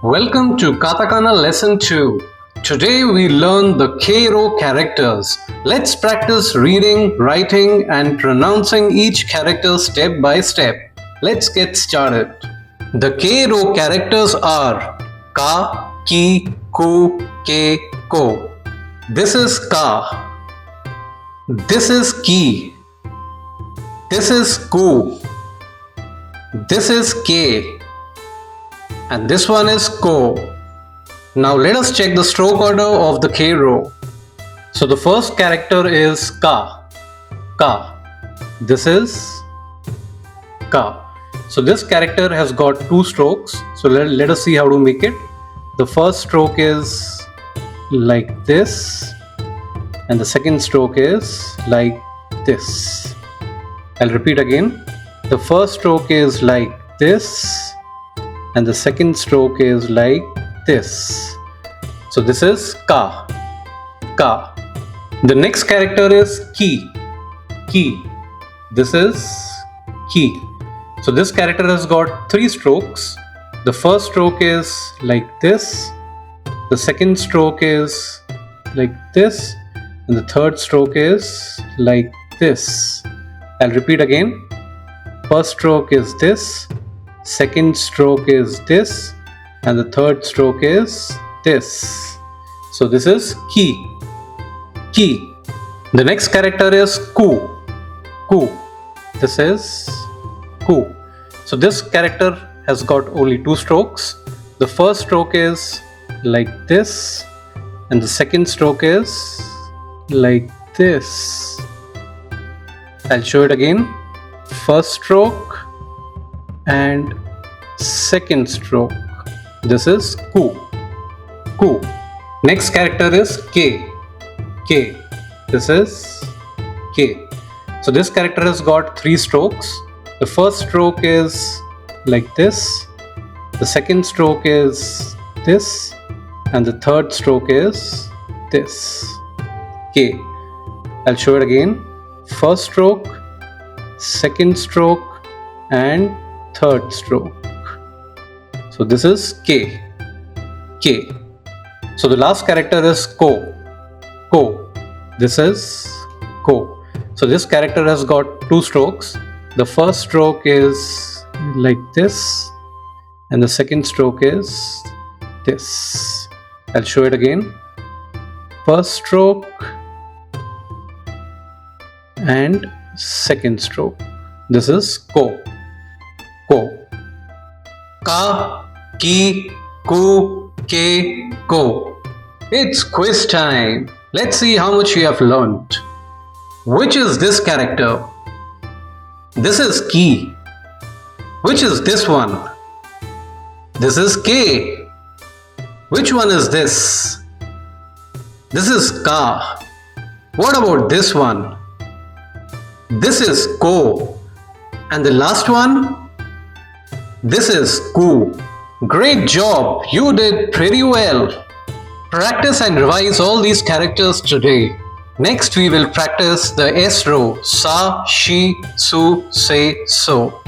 Welcome to Katakana Lesson 2. Today we learn the K-row characters. Let's practice reading, writing and pronouncing each character step by step. Let's get started. The K-row characters are Ka, Ki, Ku, Ke, Ko. This is Ka. This is Ki. This is Ku. This is Ke. And this one is Ko. Now let us check the stroke order of the K-row. So the first character is Ka. Ka. This is Ka. So this character has got two strokes. So let us see how to make it. The first stroke is like this. And the second stroke is like this. I'll repeat again. The first stroke is like this. And the second stroke is like this. So this is Ka. Ka. The next character is Ki. Ki. This is Ki. So this character has got three strokes. The first stroke is like this. The second stroke is like this. And the third stroke is like this. I'll repeat again. First stroke is this. Second stroke is this, and the third stroke is this. So this is Ki. Ki. The next character is Ku. Ku. This is Ku. So this character has got only two strokes. The first stroke is like this, and the second stroke is like this. I'll show it again. First stroke and second stroke. This is Ku. Ku. Next character is Ke. Ke. This is Ke. So this character has got three strokes. The first stroke is like this. The second stroke is this. And the third stroke is this. Ke. I'll show it again. First stroke, second stroke and third stroke. So this is K. K. So the last character is Ko. Ko. This is Ko. So this character has got two strokes. The first stroke is like this, and the second stroke is this. I'll show it again. First stroke and second stroke. This is Ko. Ko. Ka, Ki, Ku, Ke, Ko. It's quiz time. Let's see how much you have learned. Which is this character? This is Ki. Which is this one? This is Ke. Which one is this? This is Ka. What about this one? This is Ko. And the last one? This is Ku. Great job! You did pretty well. Practice and revise all these characters today. Next we will practice the S row. Sa, Shi, Su, Se, So.